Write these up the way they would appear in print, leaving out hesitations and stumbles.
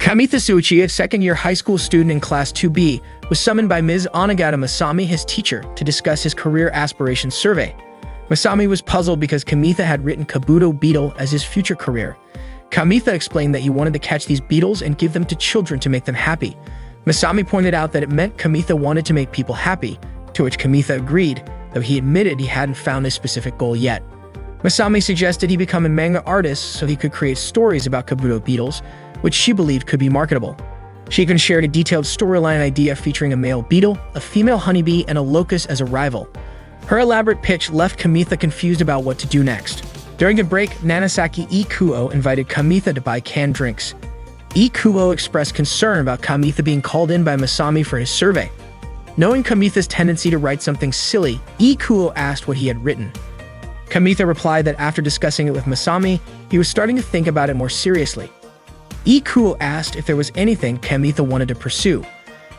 Kamitha Suchi, a second-year high school student in Class 2B, was summoned by Ms. Onagata Masami, his teacher, to discuss his career aspirations survey. Masami was puzzled because Kamitha had written Kabuto beetle as his future career. Kamitha explained that he wanted to catch these beetles and give them to children to make them happy. Masami pointed out that it meant Kamitha wanted to make people happy, to which Kamitha agreed, though he admitted he hadn't found his specific goal yet. Masami suggested he become a manga artist so he could create stories about Kabuto beetles, which she believed could be marketable. She even shared a detailed storyline idea featuring a male beetle, a female honeybee, and a locust as a rival. Her elaborate pitch left Kamitha confused about what to do next. During the break, Nanasaki Ikuo invited Kamitha to buy canned drinks. Ikuo expressed concern about Kamitha being called in by Masami for his survey. Knowing Kamitha's tendency to write something silly, Ikuo asked what he had written. Kamitha replied that after discussing it with Masami, he was starting to think about it more seriously. Ikuo asked if there was anything Kamitha wanted to pursue.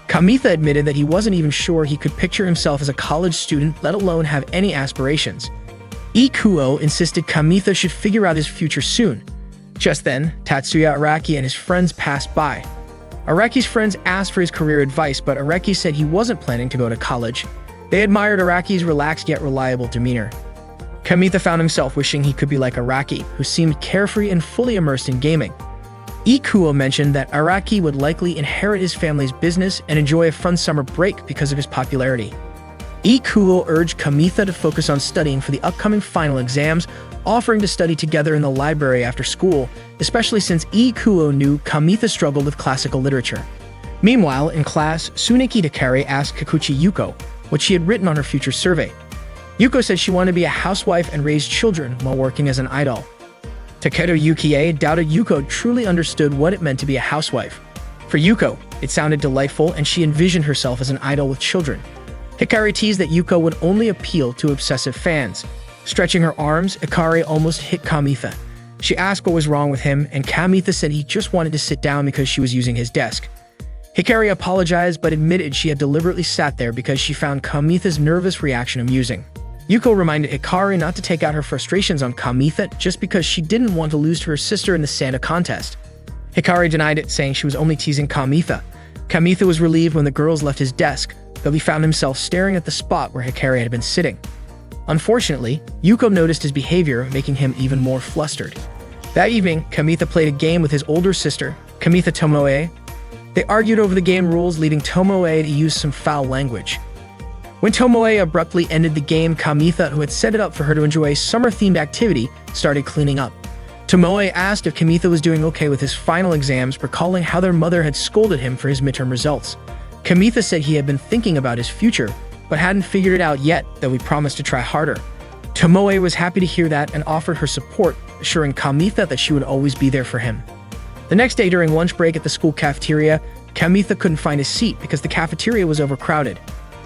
Kamitha admitted that he wasn't even sure he could picture himself as a college student, let alone have any aspirations. Ikuo insisted Kamitha should figure out his future soon. Just then, Tatsuya Araki and his friends passed by. Araki's friends asked for his career advice, but Araki said he wasn't planning to go to college. They admired Araki's relaxed yet reliable demeanor. Kamitha found himself wishing he could be like Araki, who seemed carefree and fully immersed in gaming. Ikuo mentioned that Araki would likely inherit his family's business and enjoy a fun summer break because of his popularity. Ikuo urged Kamitha to focus on studying for the upcoming final exams, offering to study together in the library after school, especially since Ikuo knew Kamitha struggled with classical literature. Meanwhile, in class, Tsuneki Takari asked Kikuchi Yuko what she had written on her future survey. Yuko said she wanted to be a housewife and raise children while working as an idol. Takedo Yukie doubted Yuko truly understood what it meant to be a housewife. For Yuko, it sounded delightful and she envisioned herself as an idol with children. Hikari teased that Yuko would only appeal to obsessive fans. Stretching her arms, Hikari almost hit Kamitha. She asked what was wrong with him, and Kamitha said he just wanted to sit down because she was using his desk. Hikari apologized but admitted she had deliberately sat there because she found Kamitha's nervous reaction amusing. Yuko reminded Hikari not to take out her frustrations on Kamitha just because she didn't want to lose to her sister in the Santa contest. Hikari denied it, saying she was only teasing Kamitha. Kamitha was relieved when the girls left his desk, though he found himself staring at the spot where Hikari had been sitting. Unfortunately, Yuko noticed his behavior, making him even more flustered. That evening, Kamitha played a game with his older sister, Kamitha Tomoe. They argued over the game rules, leading Tomoe to use some foul language. When Tomoe abruptly ended the game, Kamitha, who had set it up for her to enjoy a summer-themed activity, started cleaning up. Tomoe asked if Kamitha was doing okay with his final exams, recalling how their mother had scolded him for his midterm results. Kamitha said he had been thinking about his future, but hadn't figured it out yet, though he promised to try harder. Tomoe was happy to hear that and offered her support, assuring Kamitha that she would always be there for him. The next day during lunch break at the school cafeteria, Kamitha couldn't find a seat because the cafeteria was overcrowded.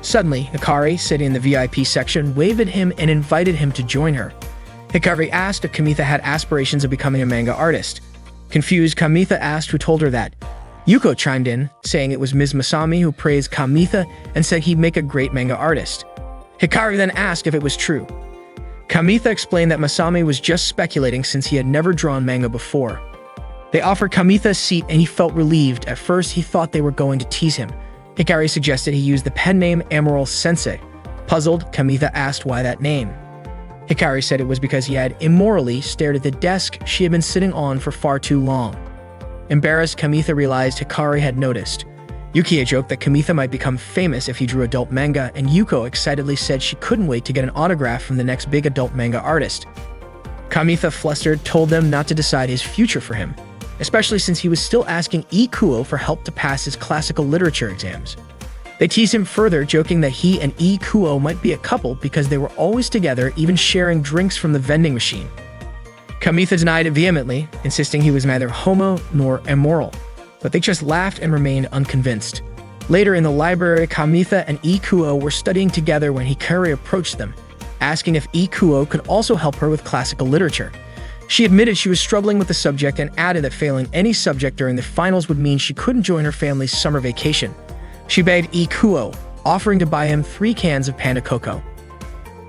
Suddenly, Hikari, sitting in the VIP section, waved at him and invited him to join her. Hikari asked if Kamitha had aspirations of becoming a manga artist. Confused, Kamitha asked who told her that. Yuko chimed in, saying it was Ms. Masami who praised Kamitha and said he'd make a great manga artist. Hikari then asked if it was true. Kamitha explained that Masami was just speculating since he had never drawn manga before. They offered Kamitha a seat and he felt relieved. At first, he thought they were going to tease him. Hikari suggested he use the pen name Emerald Sensei. Puzzled, Kamitha asked why that name. Hikari said it was because he had immorally stared at the desk she had been sitting on for far too long. Embarrassed, Kamitha realized Hikari had noticed. Yukie joked that Kamitha might become famous if he drew adult manga, and Yuko excitedly said she couldn't wait to get an autograph from the next big adult manga artist. Kamitha, flustered, told them not to decide his future for him, especially since he was still asking Ikuo for help to pass his classical literature exams. They teased him further, joking that he and Ikuo might be a couple because they were always together, even sharing drinks from the vending machine. Kamitha denied it vehemently, insisting he was neither homo nor immoral, but they just laughed and remained unconvinced. Later in the library, Kamitha and Ikuo were studying together when Hikari approached them, asking if Ikuo could also help her with classical literature. She admitted she was struggling with the subject and added that failing any subject during the finals would mean she couldn't join her family's summer vacation. She begged Ikuo, offering to buy him 3 cans of Panda Cocoa.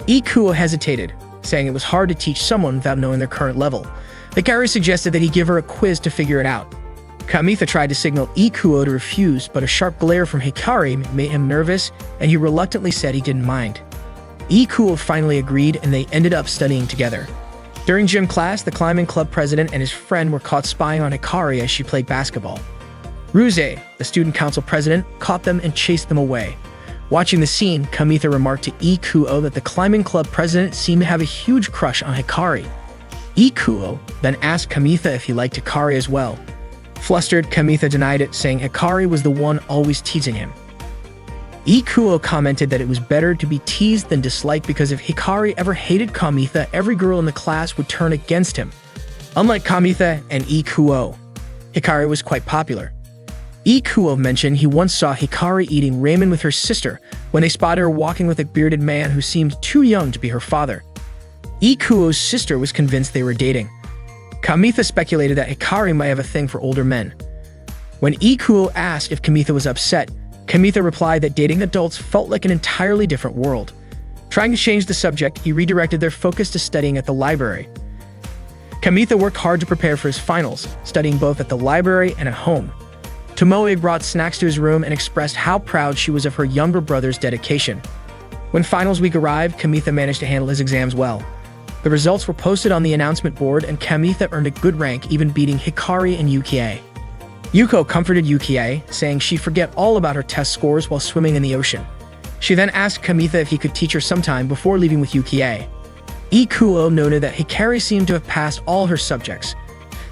Ikuo hesitated, saying it was hard to teach someone without knowing their current level. Hikari suggested that he give her a quiz to figure it out. Kamitha tried to signal Ikuo to refuse, but a sharp glare from Hikari made him nervous, and he reluctantly said he didn't mind. Ikuo finally agreed, and they ended up studying together. During gym class, the climbing club president and his friend were caught spying on Hikari as she played basketball. Ruse, the student council president, caught them and chased them away. Watching the scene, Kamitha remarked to Ikuo that the climbing club president seemed to have a huge crush on Hikari. Ikuo then asked Kamitha if he liked Hikari as well. Flustered, Kamitha denied it, saying Hikari was the one always teasing him. Ikuo commented that it was better to be teased than disliked because if Hikari ever hated Kamitha, every girl in the class would turn against him. Unlike Kamitha and Ikuo, Hikari was quite popular. Ikuo mentioned he once saw Hikari eating ramen with her sister when they spotted her walking with a bearded man who seemed too young to be her father. Ikuo's sister was convinced they were dating. Kamitha speculated that Hikari might have a thing for older men. When Ikuo asked if Kamitha was upset, Kamitha replied that dating adults felt like an entirely different world. Trying to change the subject, he redirected their focus to studying at the library. Kamitha worked hard to prepare for his finals, studying both at the library and at home. Tomoe brought snacks to his room and expressed how proud she was of her younger brother's dedication. When finals week arrived, Kamitha managed to handle his exams well. The results were posted on the announcement board, and Kamitha earned a good rank, even beating Hikari and Yukie. Yuko comforted Yukie, saying she'd forget all about her test scores while swimming in the ocean. She then asked Kamitha if he could teach her sometime before leaving with Yukie. Ikuo noted that Hikari seemed to have passed all her subjects.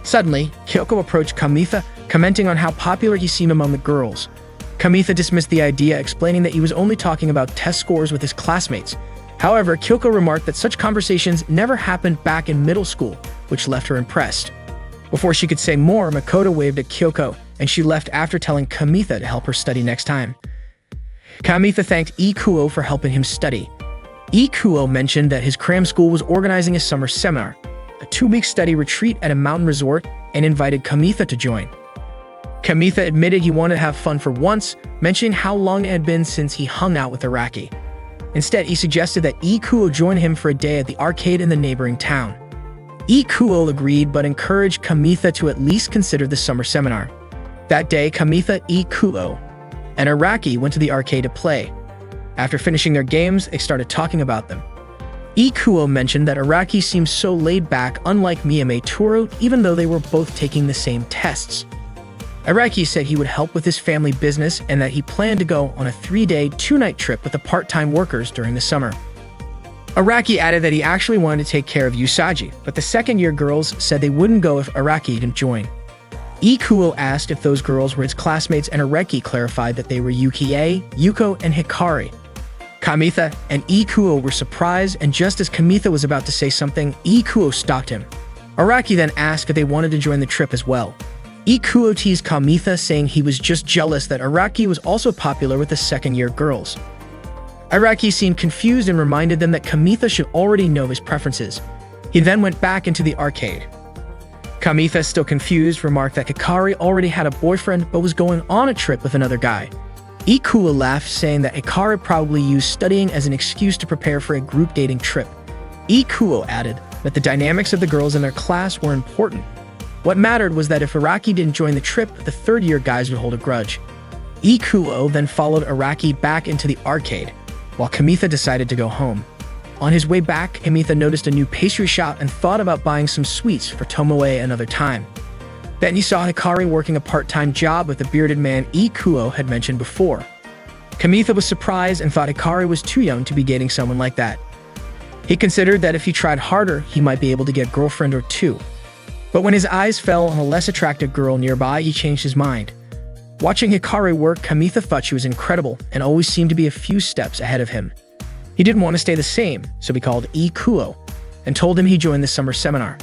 Suddenly, Kyoko approached Kamitha, commenting on how popular he seemed among the girls. Kamitha dismissed the idea, explaining that he was only talking about test scores with his classmates. However, Kyoko remarked that such conversations never happened back in middle school, which left her impressed. Before she could say more, Makoto waved at Kyoko, and she left after telling Kamitha to help her study next time. Kamitha thanked Ikuo for helping him study. Ikuo mentioned that his cram school was organizing a summer seminar, a 2-week study retreat at a mountain resort, and invited Kamitha to join. Kamitha admitted he wanted to have fun for once, mentioning how long it had been since he hung out with Araki. Instead, he suggested that Ikuo join him for a day at the arcade in the neighboring town. Ikuo agreed, but encouraged Kamitha to at least consider the summer seminar. That day, Kamitha, Ikuo, and Araki went to the arcade to play. After finishing their games, they started talking about them. Ikuo mentioned that Araki seemed so laid back, unlike Miyame Toru, even though they were both taking the same tests. Araki said he would help with his family business and that he planned to go on a 3-day, 2-night trip with the part-time workers during the summer. Araki added that he actually wanted to take care of Usagi, but the second-year girls said they wouldn't go if Araki didn't join. Ikuo asked if those girls were his classmates, and Araki clarified that they were Yukie, Yuko, and Hikari. Kamitha and Ikuo were surprised, and just as Kamitha was about to say something, Ikuo stopped him. Araki then asked if they wanted to join the trip as well. Ikuo teased Kamitha, saying he was just jealous that Araki was also popular with the second-year girls. Araki seemed confused and reminded them that Kamitha should already know his preferences. He then went back into the arcade. Kamitha, still confused, remarked that Hikari already had a boyfriend but was going on a trip with another guy. Ikuo laughed, saying that Hikari probably used studying as an excuse to prepare for a group dating trip. Ikuo added that the dynamics of the girls in their class were important. What mattered was that if Araki didn't join the trip, the third-year guys would hold a grudge. Ikuo then followed Araki back into the arcade, while Kamitha decided to go home. On his way back, Kamitha noticed a new pastry shop and thought about buying some sweets for Tomoe another time. Then he saw Hikari working a part-time job with the bearded man Ikuo had mentioned before. Kamitha was surprised and thought Hikari was too young to be dating someone like that. He considered that if he tried harder, he might be able to get a girlfriend or two. But when his eyes fell on a less attractive girl nearby, he changed his mind. Watching Hikari work, Kamitha thought she was incredible and always seemed to be a few steps ahead of him. He didn't want to stay the same, so he called Ikuo and told him he'd join the summer seminar.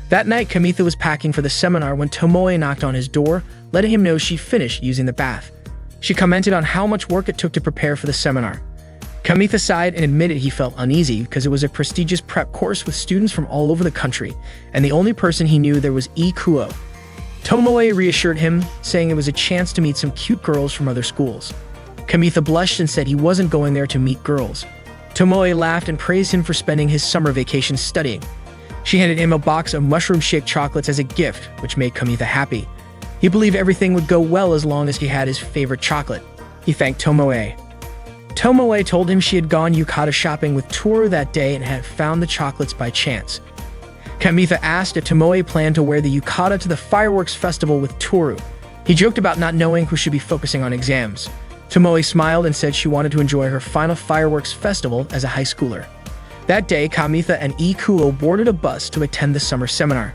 That night, Kamitha was packing for the seminar when Tomoe knocked on his door, letting him know she finished using the bath. She commented on how much work it took to prepare for the seminar. Kamitha sighed and admitted he felt uneasy because it was a prestigious prep course with students from all over the country, and the only person he knew there was Ikuo. Tomoe reassured him, saying it was a chance to meet some cute girls from other schools. Kamitha blushed and said he wasn't going there to meet girls. Tomoe laughed and praised him for spending his summer vacation studying. She handed him a box of mushroom-shaped chocolates as a gift, which made Kamitha happy. He believed everything would go well as long as he had his favorite chocolate. He thanked Tomoe. Tomoe told him she had gone yukata shopping with Toru that day and had found the chocolates by chance. Kamitha asked if Tomoe planned to wear the yukata to the fireworks festival with Toru. He joked about not knowing who should be focusing on exams. Tomoe smiled and said she wanted to enjoy her final fireworks festival as a high schooler. That day, Kamitha and Ikuo boarded a bus to attend the summer seminar.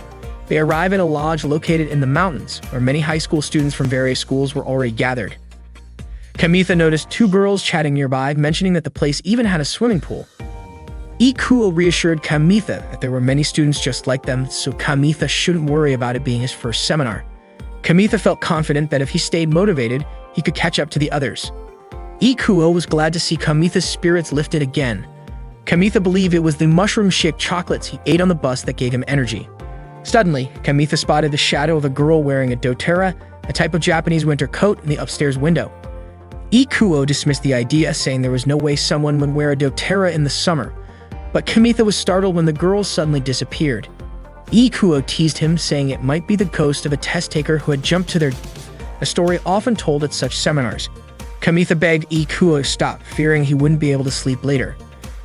They arrived at a lodge located in the mountains, where many high school students from various schools were already gathered. Kamitha noticed two girls chatting nearby, mentioning that the place even had a swimming pool. Ikuo reassured Kamitha that there were many students just like them, so Kamitha shouldn't worry about it being his first seminar. Kamitha felt confident that if he stayed motivated, he could catch up to the others. Ikuo was glad to see Kamitha's spirits lifted again. Kamitha believed it was the mushroom shake chocolates he ate on the bus that gave him energy. Suddenly, Kamitha spotted the shadow of a girl wearing a doTERRA, a type of Japanese winter coat, in the upstairs window. Ikuo dismissed the idea, saying there was no way someone would wear a doTERRA in the summer, but Kamitha was startled when the girl suddenly disappeared. Ikuo teased him, saying it might be the ghost of a test taker who had jumped to their death, a story often told at such seminars. Kamitha begged Ikuo to stop, fearing he wouldn't be able to sleep later.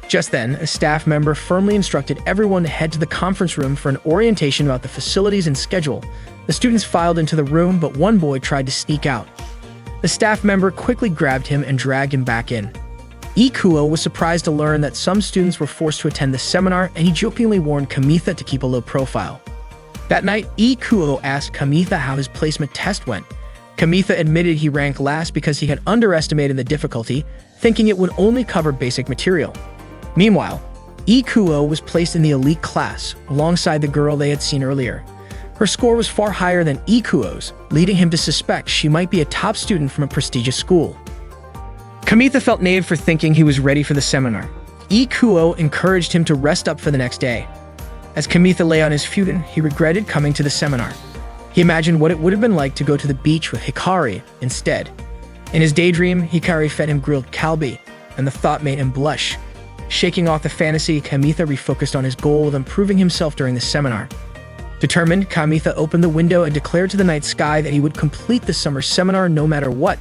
Just then, a staff member firmly instructed everyone to head to the conference room for an orientation about the facilities and schedule. The students filed into the room, but one boy tried to sneak out. The staff member quickly grabbed him and dragged him back in. Ikuo was surprised to learn that some students were forced to attend the seminar, and he jokingly warned Kamitha to keep a low profile. That night, Ikuo asked Kamitha how his placement test went. Kamitha admitted he ranked last because he had underestimated the difficulty, thinking it would only cover basic material. Meanwhile, Ikuo was placed in the elite class, alongside the girl they had seen earlier. Her score was far higher than Ikuo's, leading him to suspect she might be a top student from a prestigious school. Kamitha felt naive for thinking he was ready for the seminar. Ikuo encouraged him to rest up for the next day. As Kamitha lay on his futon, he regretted coming to the seminar. He imagined what it would have been like to go to the beach with Hikari instead. In his daydream, Hikari fed him grilled kalbi, and the thought made him blush. Shaking off the fantasy, Kamitha refocused on his goal of improving himself during the seminar. Determined, Kamitha opened the window and declared to the night sky that he would complete the summer seminar no matter what.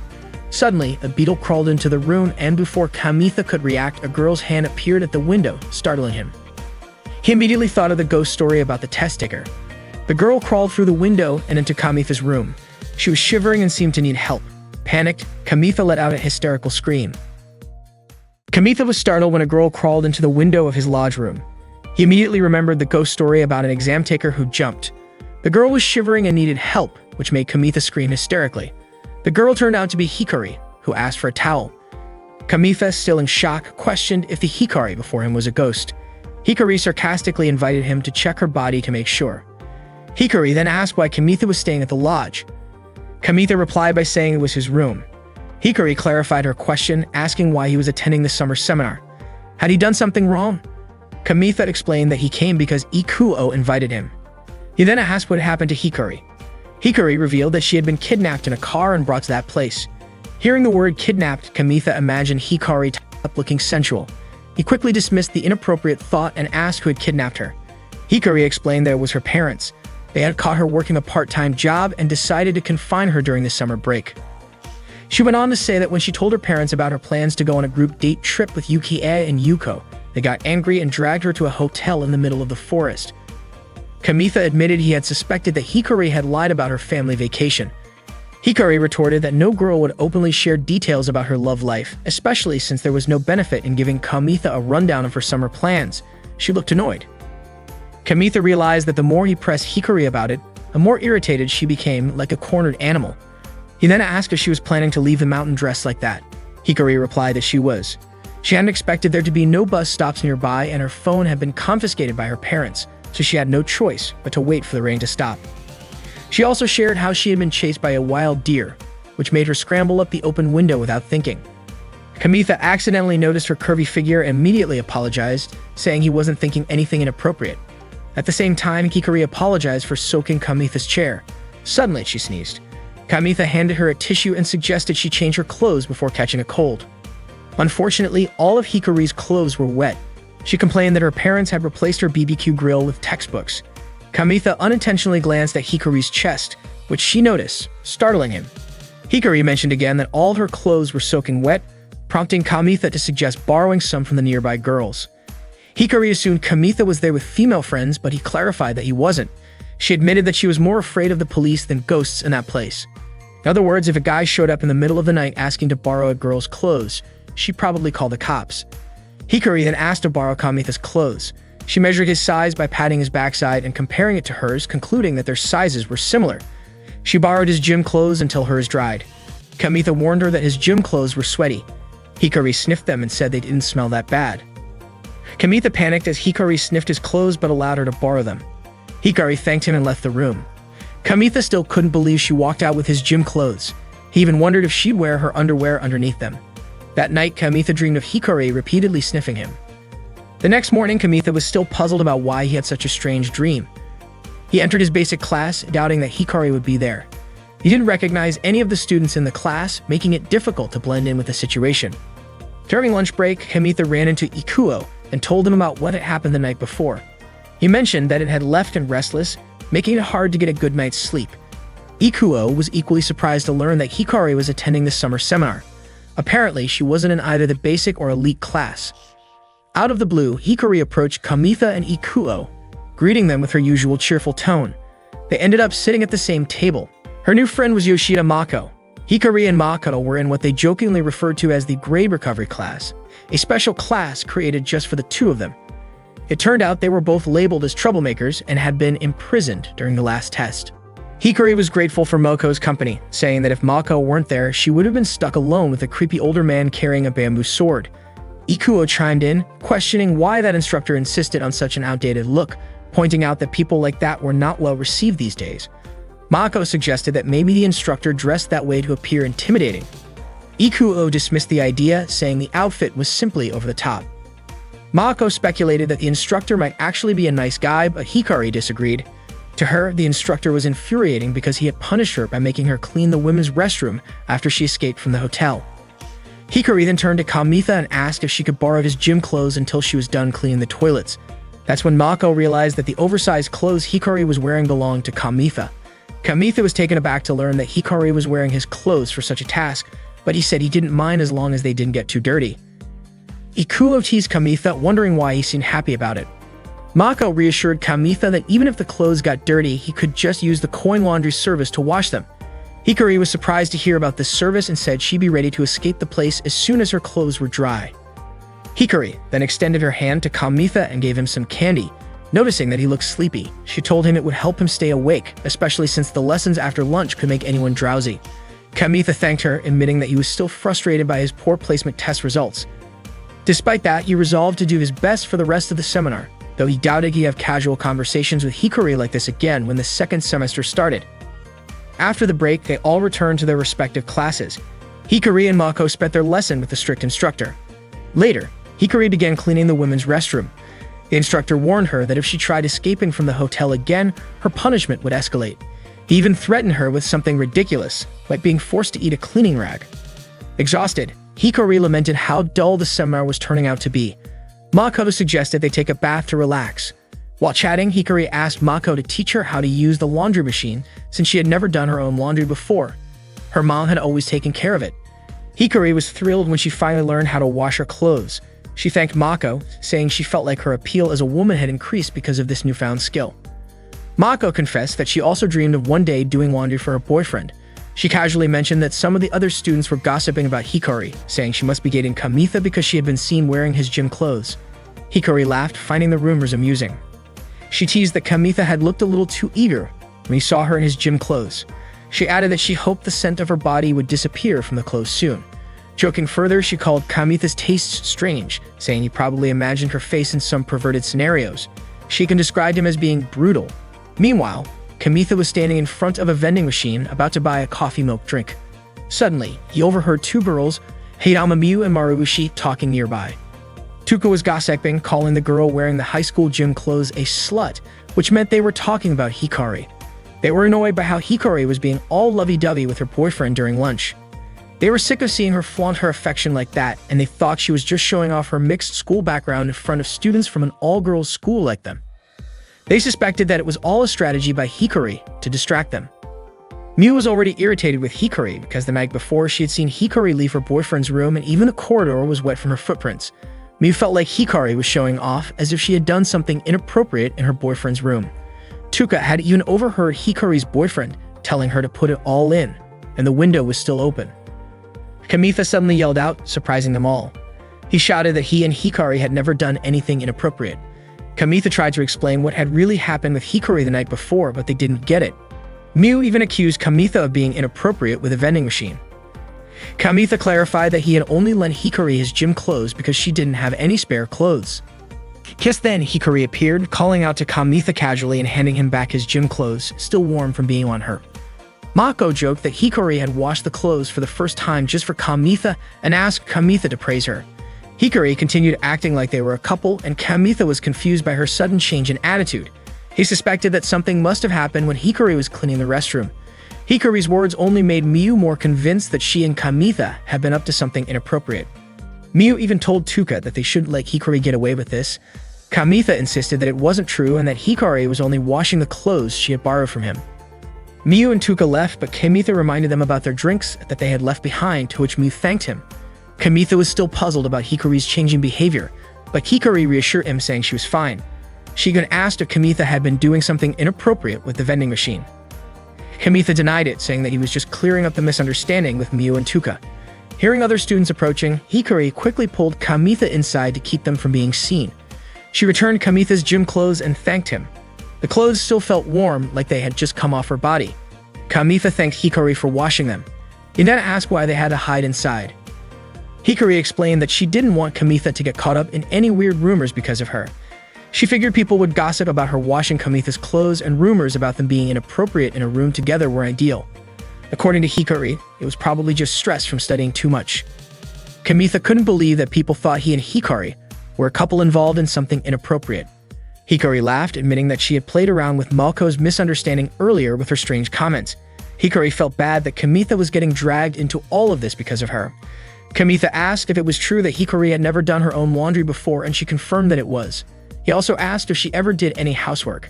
Suddenly, a beetle crawled into the room, and before Kamitha could react, a girl's hand appeared at the window, startling him. He immediately thought of the ghost story about the test taker. The girl crawled through the window and into Kamitha's room. She was shivering and seemed to need help. Panicked, Kamitha let out a hysterical scream. Kamitha was startled when a girl crawled into the window of his lodge room. He immediately remembered the ghost story about an exam taker who jumped. The girl was shivering and needed help, which made Kamitha scream hysterically. The girl turned out to be Hikari, who asked for a towel. Kamitha, still in shock, questioned if the Hikari before him was a ghost. Hikari sarcastically invited him to check her body to make sure. Hikari then asked why Kamitha was staying at the lodge. Kamitha replied by saying it was his room. Hikari clarified her question, asking why he was attending the summer seminar. Had he done something wrong? Kamitha explained that he came because Ikuo invited him. He then asked what happened to Hikari. Hikari revealed that she had been kidnapped in a car and brought to that place. Hearing the word kidnapped, Kamitha imagined Hikari tied up looking sensual. He quickly dismissed the inappropriate thought and asked who had kidnapped her. Hikari explained that it was her parents. They had caught her working a part-time job and decided to confine her during the summer break. She went on to say that when she told her parents about her plans to go on a group date trip with Yukie and Yuko, they got angry and dragged her to a hotel in the middle of the forest. Kamitha admitted he had suspected that Hikari had lied about her family vacation. Hikari retorted that no girl would openly share details about her love life, especially since there was no benefit in giving Kamitha a rundown of her summer plans. She looked annoyed. Kamitha realized that the more he pressed Hikari about it, the more irritated she became, like a cornered animal. He then asked if she was planning to leave the mountain dressed like that. Hikari replied that she was. She hadn't expected there to be no bus stops nearby, and her phone had been confiscated by her parents, so she had no choice but to wait for the rain to stop. She also shared how she had been chased by a wild deer, which made her scramble up the open window without thinking. Kamitha accidentally noticed her curvy figure and immediately apologized, saying he wasn't thinking anything inappropriate. At the same time, Hikari apologized for soaking Kamitha's chair. Suddenly, she sneezed. Kamitha handed her a tissue and suggested she change her clothes before catching a cold. Unfortunately, all of Hikari's clothes were wet. She complained that her parents had replaced her BBQ grill with textbooks. Kamitha unintentionally glanced at Hikari's chest, which she noticed, startling him. Hikari mentioned again that all her clothes were soaking wet, prompting Kamitha to suggest borrowing some from the nearby girls. Hikari assumed Kamitha was there with female friends, but he clarified that he wasn't. She admitted that she was more afraid of the police than ghosts in that place. In other words, if a guy showed up in the middle of the night asking to borrow a girl's clothes, she'd probably call the cops. Hikari then asked to borrow Kamitha's clothes. She measured his size by patting his backside and comparing it to hers, concluding that their sizes were similar. She borrowed his gym clothes until hers dried. Kamitha warned her that his gym clothes were sweaty. Hikari sniffed them and said they didn't smell that bad. Kamitha panicked as Hikari sniffed his clothes but allowed her to borrow them. Hikari thanked him and left the room. Kamitha still couldn't believe she walked out with his gym clothes. He even wondered if she'd wear her underwear underneath them. That night, Kamitha dreamed of Hikari repeatedly sniffing him. The next morning, Kamitha was still puzzled about why he had such a strange dream. He entered his basic class, doubting that Hikari would be there. He didn't recognize any of the students in the class, making it difficult to blend in with the situation. During lunch break, Kamitha ran into Ikuo and told him about what had happened the night before. He mentioned that it had left him restless, making it hard to get a good night's sleep. Ikuo was equally surprised to learn that Hikari was attending the summer seminar. Apparently, she wasn't in either the basic or elite class. Out of the blue, Hikari approached Kamitha and Ikuo, greeting them with her usual cheerful tone. They ended up sitting at the same table. Her new friend was Yoshida Mako. Hikari and Makoto were in what they jokingly referred to as the grade recovery class, a special class created just for the two of them. It turned out they were both labeled as troublemakers and had been imprisoned during the last test. Hikari was grateful for Moko's company, saying that if Mako weren't there, she would have been stuck alone with a creepy older man carrying a bamboo sword. Ikuo chimed in, questioning why that instructor insisted on such an outdated look, pointing out that people like that were not well received these days. Mako suggested that maybe the instructor dressed that way to appear intimidating. Ikuo dismissed the idea, saying the outfit was simply over the top. Mako speculated that the instructor might actually be a nice guy, but Hikari disagreed. To her, the instructor was infuriating because he had punished her by making her clean the women's restroom after she escaped from the hotel. Hikari then turned to Kamitha and asked if she could borrow his gym clothes until she was done cleaning the toilets. That's when Mako realized that the oversized clothes Hikari was wearing belonged to Kamitha. Kamitha was taken aback to learn that Hikari was wearing his clothes for such a task, but he said he didn't mind as long as they didn't get too dirty. Ikuo teased Kamitha, wondering why he seemed happy about it. Mako reassured Kamitha that even if the clothes got dirty, he could just use the coin laundry service to wash them. Hikari was surprised to hear about this service and said she'd be ready to escape the place as soon as her clothes were dry. Hikari then extended her hand to Kamitha and gave him some candy. Noticing that he looked sleepy, she told him it would help him stay awake, especially since the lessons after lunch could make anyone drowsy. Kamitha thanked her, admitting that he was still frustrated by his poor placement test results. Despite that, he resolved to do his best for the rest of the seminar, though he doubted he'd have casual conversations with Hikari like this again when the second semester started. After the break, they all returned to their respective classes. Hikari and Mako spent their lesson with the strict instructor. Later, Hikari began cleaning the women's restroom. The instructor warned her that if she tried escaping from the hotel again, her punishment would escalate. He even threatened her with something ridiculous, like being forced to eat a cleaning rag. Exhausted, Hikari lamented how dull the seminar was turning out to be. Mako suggested they take a bath to relax. While chatting, Hikari asked Mako to teach her how to use the laundry machine since she had never done her own laundry before. Her mom had always taken care of it. Hikari was thrilled when she finally learned how to wash her clothes. She thanked Mako, saying she felt like her appeal as a woman had increased because of this newfound skill. Mako confessed that she also dreamed of one day doing laundry for her boyfriend. She casually mentioned that some of the other students were gossiping about Hikari, saying she must be dating Kamitha because she had been seen wearing his gym clothes. Hikari laughed, finding the rumors amusing. She teased that Kamitha had looked a little too eager when he saw her in his gym clothes. She added that she hoped the scent of her body would disappear from the clothes soon. Joking further, she called Kamitha's tastes strange, saying he probably imagined her face in some perverted scenarios. Shiken described him as being brutal. Meanwhile, Kamitha was standing in front of a vending machine about to buy a coffee milk drink. Suddenly, he overheard two girls, Hirama and Marubushi, talking nearby. Tuka was gossiping, calling the girl wearing the high school gym clothes a slut, which meant they were talking about Hikari. They were annoyed by how Hikari was being all lovey-dovey with her boyfriend during lunch. They were sick of seeing her flaunt her affection like that, and they thought she was just showing off her mixed school background in front of students from an all-girls school like them. They suspected that it was all a strategy by Hikari to distract them. Miu was already irritated with Hikari because the night before she had seen Hikari leave her boyfriend's room and even the corridor was wet from her footprints. Miu felt like Hikari was showing off as if she had done something inappropriate in her boyfriend's room. Tuka had even overheard Hikari's boyfriend telling her to put it all in, and the window was still open. Kamitha suddenly yelled out, surprising them all. He shouted that he and Hikari had never done anything inappropriate. Kamitha tried to explain what had really happened with Hikari the night before, but they didn't get it. Miu even accused Kamitha of being inappropriate with a vending machine. Kamitha clarified that he had only lent Hikari his gym clothes because she didn't have any spare clothes. Just then, Hikari appeared, calling out to Kamitha casually and handing him back his gym clothes, still warm from being on her. Mako joked that Hikari had washed the clothes for the first time just for Kamitha and asked Kamitha to praise her. Hikari continued acting like they were a couple, and Kamitha was confused by her sudden change in attitude. He suspected that something must have happened when Hikari was cleaning the restroom. Hikari's words only made Miu more convinced that she and Kamitha had been up to something inappropriate. Miu even told Tuka that they shouldn't let Hikari get away with this. Kamitha insisted that it wasn't true and that Hikari was only washing the clothes she had borrowed from him. Miu and Tuka left, but Kamitha reminded them about their drinks that they had left behind, to which Miu thanked him. Kamitha was still puzzled about Hikari's changing behavior, but Hikari reassured him, saying she was fine. She even asked if Kamitha had been doing something inappropriate with the vending machine. Kamitha denied it, saying that he was just clearing up the misunderstanding with Miu and Tuka. Hearing other students approaching, Hikari quickly pulled Kamitha inside to keep them from being seen. She returned Kamitha's gym clothes and thanked him. The clothes still felt warm, like they had just come off her body. Kamitha thanked Hikari for washing them. He then asked why they had to hide inside. Hikari explained that she didn't want Kamitha to get caught up in any weird rumors because of her. She figured people would gossip about her washing Kamitha's clothes, and rumors about them being inappropriate in a room together were ideal. According to Hikari, it was probably just stress from studying too much. Kamitha couldn't believe that people thought he and Hikari were a couple involved in something inappropriate. Hikari laughed, admitting that she had played around with Malko's misunderstanding earlier with her strange comments. Hikari felt bad that Kamitha was getting dragged into all of this because of her. Kamitha asked if it was true that Hikari had never done her own laundry before, and she confirmed that it was. He also asked if she ever did any housework.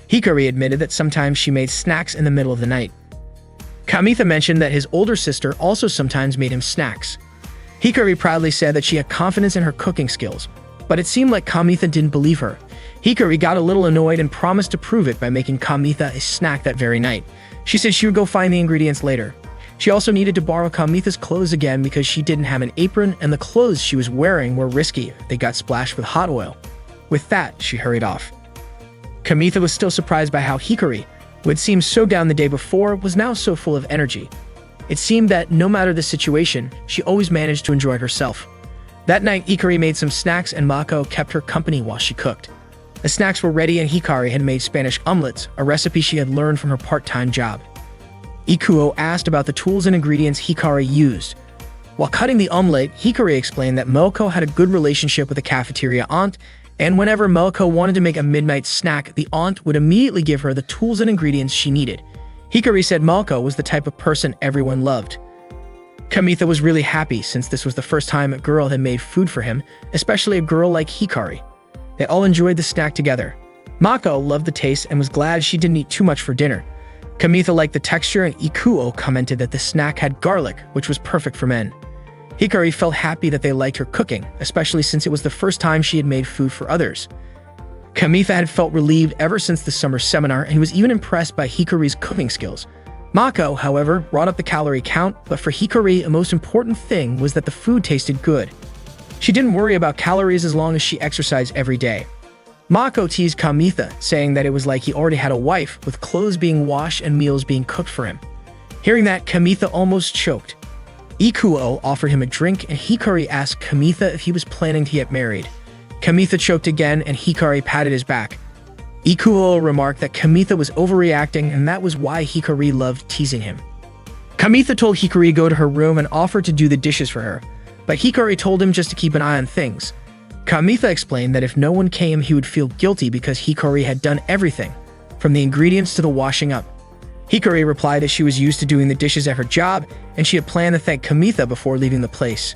Hikari admitted that sometimes she made snacks in the middle of the night. Kamitha mentioned that his older sister also sometimes made him snacks. Hikari proudly said that she had confidence in her cooking skills, but it seemed like Kamitha didn't believe her. Hikari got a little annoyed and promised to prove it by making Kamitha a snack that very night. She said she would go find the ingredients later. She also needed to borrow Kamitha's clothes again because she didn't have an apron, and the clothes she was wearing were risky. They got splashed with hot oil. With that, she hurried off. Kamitha was still surprised by how Hikari, who had seemed so down the day before, was now so full of energy. It seemed that no matter the situation, she always managed to enjoy herself. That night, Hikari made some snacks and Mako kept her company while she cooked. The snacks were ready and Hikari had made Spanish omelets, a recipe she had learned from her part-time job. Ikuo asked about the tools and ingredients Hikari used. While cutting the omelet, Hikari explained that Melko had a good relationship with the cafeteria aunt, and whenever Melko wanted to make a midnight snack, the aunt would immediately give her the tools and ingredients she needed. Hikari said Melko was the type of person everyone loved. Kamitha was really happy since this was the first time a girl had made food for him, especially a girl like Hikari. They all enjoyed the snack together. Mako loved the taste and was glad she didn't eat too much for dinner. Kamitha liked the texture, and Ikuo commented that the snack had garlic, which was perfect for men. Hikari felt happy that they liked her cooking, especially since it was the first time she had made food for others. Kamitha had felt relieved ever since the summer seminar and was even impressed by Hikari's cooking skills. Mako, however, brought up the calorie count, but for Hikari, a most important thing was that the food tasted good. She didn't worry about calories as long as she exercised every day. Mako teased Kamitha, saying that it was like he already had a wife, with clothes being washed and meals being cooked for him. Hearing that, Kamitha almost choked. Ikuo offered him a drink, and Hikari asked Kamitha if he was planning to get married. Kamitha choked again, and Hikari patted his back. Ikuo remarked that Kamitha was overreacting, and that was why Hikari loved teasing him. Kamitha told Hikari to go to her room and offered to do the dishes for her, but Hikari told him just to keep an eye on things. Kamitha explained that if no one came, he would feel guilty because Hikari had done everything, from the ingredients to the washing up. Hikari replied that she was used to doing the dishes at her job, and she had planned to thank Kamitha before leaving the place.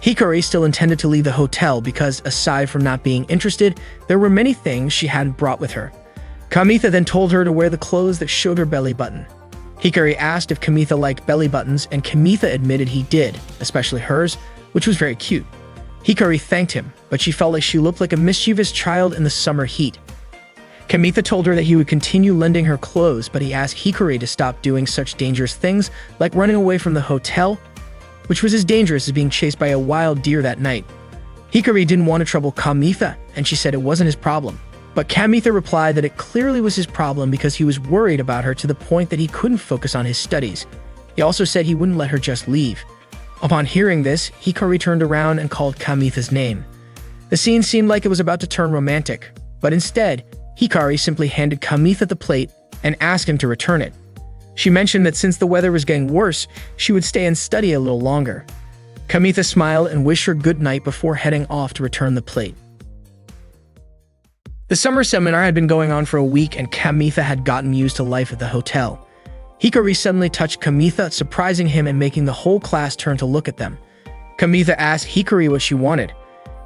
Hikari still intended to leave the hotel because, aside from not being interested, there were many things she hadn't brought with her. Kamitha then told her to wear the clothes that showed her belly button. Hikari asked if Kamitha liked belly buttons, and Kamitha admitted he did, especially hers, which was very cute. Hikari thanked him, but she felt like she looked like a mischievous child in the summer heat. Kamitha told her that he would continue lending her clothes, but he asked Hikari to stop doing such dangerous things like running away from the hotel, which was as dangerous as being chased by a wild deer that night. Hikari didn't want to trouble Kamitha, and she said it wasn't his problem. But Kamitha replied that it clearly was his problem because he was worried about her to the point that he couldn't focus on his studies. He also said he wouldn't let her just leave. Upon hearing this, Hikari turned around and called Kamitha's name. The scene seemed like it was about to turn romantic, but instead, Hikari simply handed Kamitha the plate and asked him to return it. She mentioned that since the weather was getting worse, she would stay and study a little longer. Kamitha smiled and wished her good night before heading off to return the plate. The summer seminar had been going on for a week, and Kamitha had gotten used to life at the hotel. Hikari suddenly touched Kamitha, surprising him and making the whole class turn to look at them. Kamitha asked Hikari what she wanted.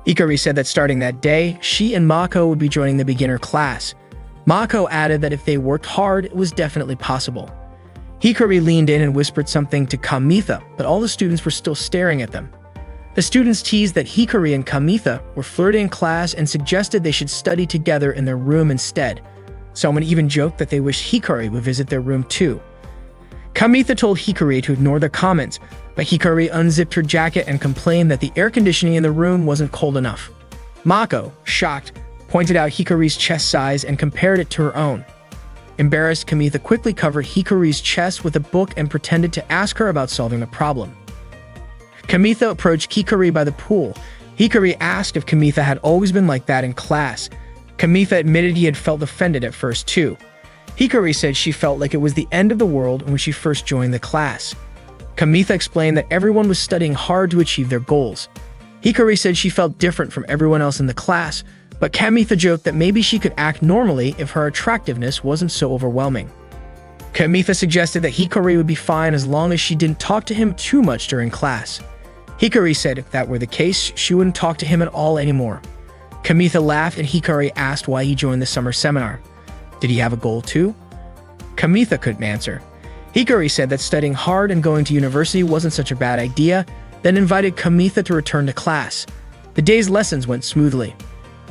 Hikari said that starting that day, she and Mako would be joining the beginner class. Mako added that if they worked hard, it was definitely possible. Hikari leaned in and whispered something to Kamitha, but all the students were still staring at them. The students teased that Hikari and Kamitha were flirting in class and suggested they should study together in their room instead. Someone even joked that they wished Hikari would visit their room too. Kamitha told Hikari to ignore the comments, but Hikari unzipped her jacket and complained that the air conditioning in the room wasn't cold enough. Mako, shocked, pointed out Hikari's chest size and compared it to her own. Embarrassed, Kamitha quickly covered Hikari's chest with a book and pretended to ask her about solving the problem. Kamitha approached Hikari by the pool. Hikari asked if Kamitha had always been like that in class. Kamitha admitted he had felt offended at first too. Hikari said she felt like it was the end of the world when she first joined the class. Kamitha explained that everyone was studying hard to achieve their goals. Hikari said she felt different from everyone else in the class, but Kamitha joked that maybe she could act normally if her attractiveness wasn't so overwhelming. Kamitha suggested that Hikari would be fine as long as she didn't talk to him too much during class. Hikari said if that were the case, she wouldn't talk to him at all anymore. Kamitha laughed and Hikari asked why he joined the summer seminar. Did he have a goal too? Kamitha couldn't answer. Hikari said that studying hard and going to university wasn't such a bad idea, then invited Kamitha to return to class. The day's lessons went smoothly.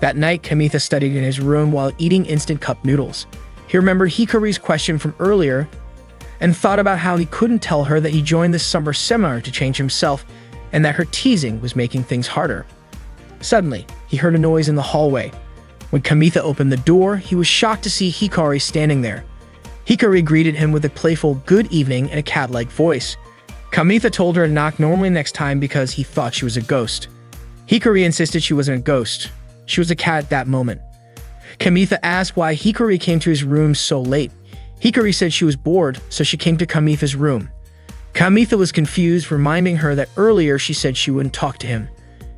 That night, Kamitha studied in his room while eating instant cup noodles. He remembered Hikari's question from earlier and thought about how he couldn't tell her that he joined the summer seminar to change himself and that her teasing was making things harder. Suddenly, he heard a noise in the hallway. When Kamitha opened the door, he was shocked to see Hikari standing there. Hikari greeted him with a playful good evening in a cat-like voice. Kamitha told her to knock normally next time because he thought she was a ghost. Hikari insisted she wasn't a ghost. She was a cat at that moment. Kamitha asked why Hikari came to his room so late. Hikari said she was bored, so she came to Kamitha's room. Kamitha was confused, reminding her that earlier she said she wouldn't talk to him.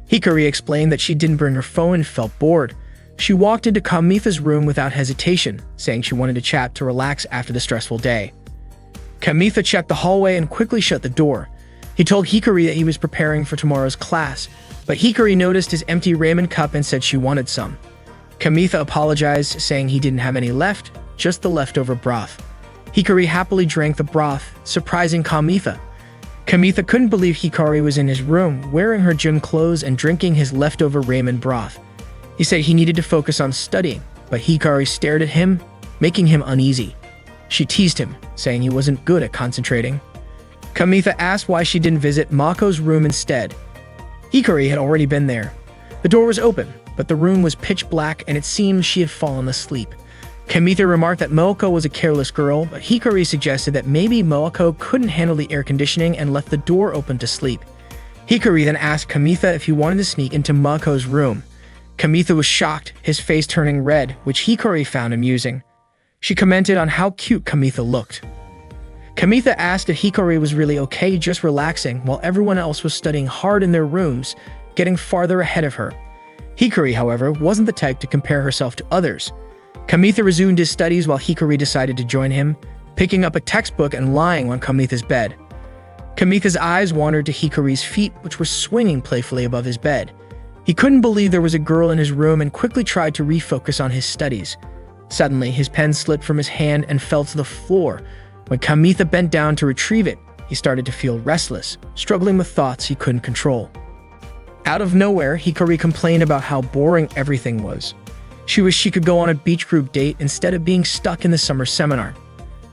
Hikari explained that she didn't bring her phone and felt bored. She walked into Kamitha's room without hesitation, saying she wanted to chat to relax after the stressful day. Kamitha checked the hallway and quickly shut the door. He told Hikari that he was preparing for tomorrow's class, but Hikari noticed his empty ramen cup and said she wanted some. Kamitha apologized, saying he didn't have any left, just the leftover broth. Hikari happily drank the broth, surprising Kamitha. Kamitha couldn't believe Hikari was in his room, wearing her gym clothes and drinking his leftover ramen broth. He said he needed to focus on studying, but Hikari stared at him, making him uneasy. She teased him, saying he wasn't good at concentrating. Kamitha asked why she didn't visit Mako's room instead. Hikari had already been there. The door was open, but the room was pitch black and it seemed she had fallen asleep. Kamitha remarked that Moako was a careless girl, but Hikari suggested that maybe Moako couldn't handle the air conditioning and left the door open to sleep. Hikari then asked Kamitha if he wanted to sneak into Mako's room. Kamitha was shocked, his face turning red, which Hikari found amusing. She commented on how cute Kamitha looked. Kamitha asked if Hikari was really okay just relaxing while everyone else was studying hard in their rooms, getting farther ahead of her. Hikari, however, wasn't the type to compare herself to others. Kamitha resumed his studies while Hikari decided to join him, picking up a textbook and lying on Kamitha's bed. Kamitha's eyes wandered to Hikari's feet, which were swinging playfully above his bed. He couldn't believe there was a girl in his room and quickly tried to refocus on his studies. Suddenly, his pen slipped from his hand and fell to the floor. When Kamitha bent down to retrieve it, he started to feel restless, struggling with thoughts he couldn't control. Out of nowhere, Hikari complained about how boring everything was. She wished she could go on a beach group date instead of being stuck in the summer seminar.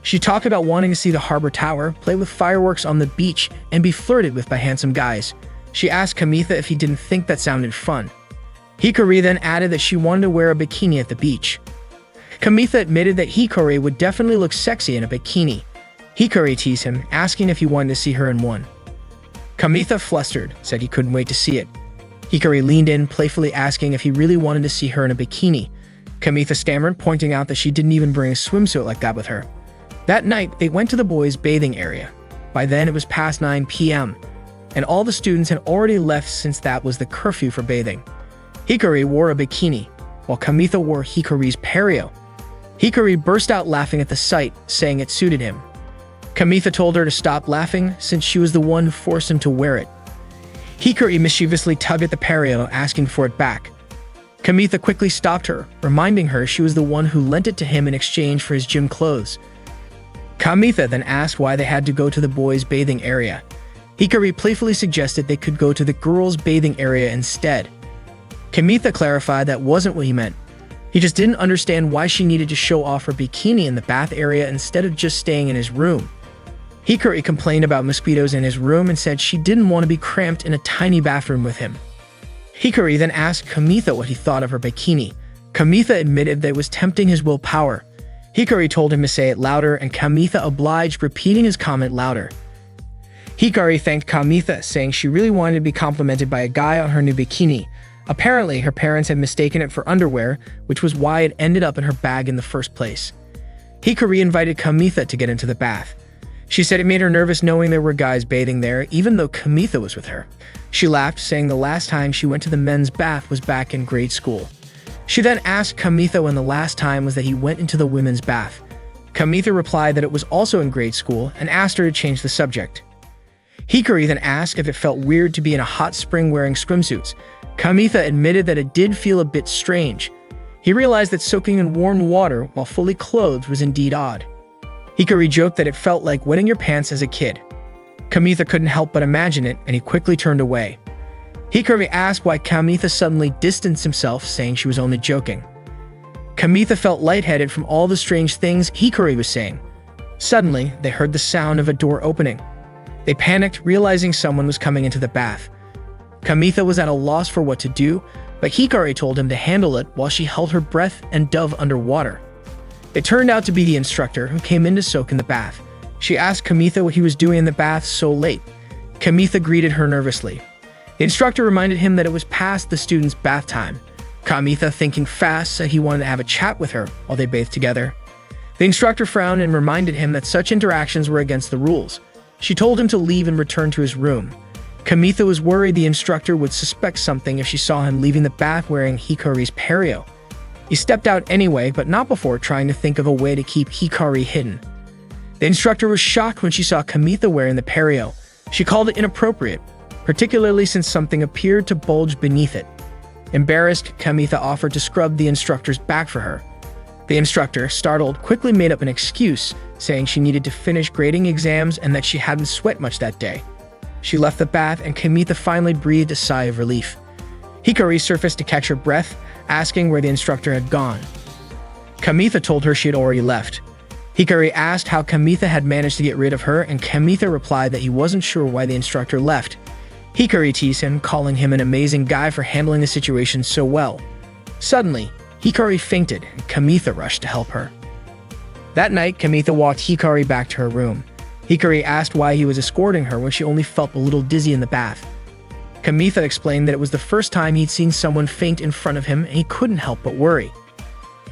She talked about wanting to see the harbor tower, play with fireworks on the beach, and be flirted with by handsome guys. She asked Kamitha if he didn't think that sounded fun. Hikari then added that she wanted to wear a bikini at the beach. Kamitha admitted that Hikari would definitely look sexy in a bikini. Hikari teased him, asking if he wanted to see her in one. Kamitha, flustered, said he couldn't wait to see it. Hikari leaned in, playfully asking if he really wanted to see her in a bikini. Kamitha stammered, pointing out that she didn't even bring a swimsuit like that with her. That night, they went to the boys' bathing area. By then, it was past 9 p.m., and all the students had already left since that was the curfew for bathing. Hikari wore a bikini, while Kamitha wore Hikari's pareo. Hikari burst out laughing at the sight, saying it suited him. Kamitha told her to stop laughing since she was the one who forced him to wear it. Hikari mischievously tugged at the pareo, asking for it back. Kamitha quickly stopped her, reminding her she was the one who lent it to him in exchange for his gym clothes. Kamitha then asked why they had to go to the boys' bathing area. Hikari playfully suggested they could go to the girls' bathing area instead. Kamitha clarified that wasn't what he meant. He just didn't understand why she needed to show off her bikini in the bath area instead of just staying in his room. Hikari complained about mosquitoes in his room and said she didn't want to be cramped in a tiny bathroom with him. Hikari then asked Kamitha what he thought of her bikini. Kamitha admitted that it was tempting his willpower. Hikari told him to say it louder, and Kamitha obliged, repeating his comment louder. Hikari thanked Kamitha, saying she really wanted to be complimented by a guy on her new bikini. Apparently, her parents had mistaken it for underwear, which was why it ended up in her bag in the first place. Hikari invited Kamitha to get into the bath. She said it made her nervous knowing there were guys bathing there, even though Kamitha was with her. She laughed, saying the last time she went to the men's bath was back in grade school. She then asked Kamitha when the last time was that he went into the women's bath. Kamitha replied that it was also in grade school and asked her to change the subject. Hikari then asked if it felt weird to be in a hot spring wearing swimsuits. Kamitha admitted that it did feel a bit strange. He realized that soaking in warm water while fully clothed was indeed odd. Hikari joked that it felt like wetting your pants as a kid. Kamitha couldn't help but imagine it, and he quickly turned away. Hikari asked why Kamitha suddenly distanced himself, saying she was only joking. Kamitha felt lightheaded from all the strange things Hikari was saying. Suddenly, they heard the sound of a door opening. They panicked, realizing someone was coming into the bath. Kamitha was at a loss for what to do, but Hikari told him to handle it while she held her breath and dove underwater. It turned out to be the instructor who came in to soak in the bath. She asked Kamitha what he was doing in the bath so late. Kamitha greeted her nervously. The instructor reminded him that it was past the students' bath time. Kamitha, thinking fast, said he wanted to have a chat with her while they bathed together. The instructor frowned and reminded him that such interactions were against the rules. She told him to leave and return to his room. Kamitha was worried the instructor would suspect something if she saw him leaving the bath wearing Hikari's pareo. He stepped out anyway, but not before trying to think of a way to keep Hikari hidden. The instructor was shocked when she saw Kamitha wearing the pareo. She called it inappropriate, particularly since something appeared to bulge beneath it. Embarrassed, Kamitha offered to scrub the instructor's back for her. The instructor, startled, quickly made up an excuse, saying she needed to finish grading exams and that she hadn't sweat much that day. She left the bath, and Kamitha finally breathed a sigh of relief. Hikari surfaced to catch her breath, asking where the instructor had gone. Kamitha told her she had already left. Hikari asked how Kamitha had managed to get rid of her, and Kamitha replied that he wasn't sure why the instructor left. Hikari teased him, calling him an amazing guy for handling the situation so well. Suddenly, Hikari fainted, and Kamitha rushed to help her. That night, Kamitha walked Hikari back to her room. Hikari asked why he was escorting her when she only felt a little dizzy in the bath. Kamitha explained that it was the first time he'd seen someone faint in front of him, and he couldn't help but worry.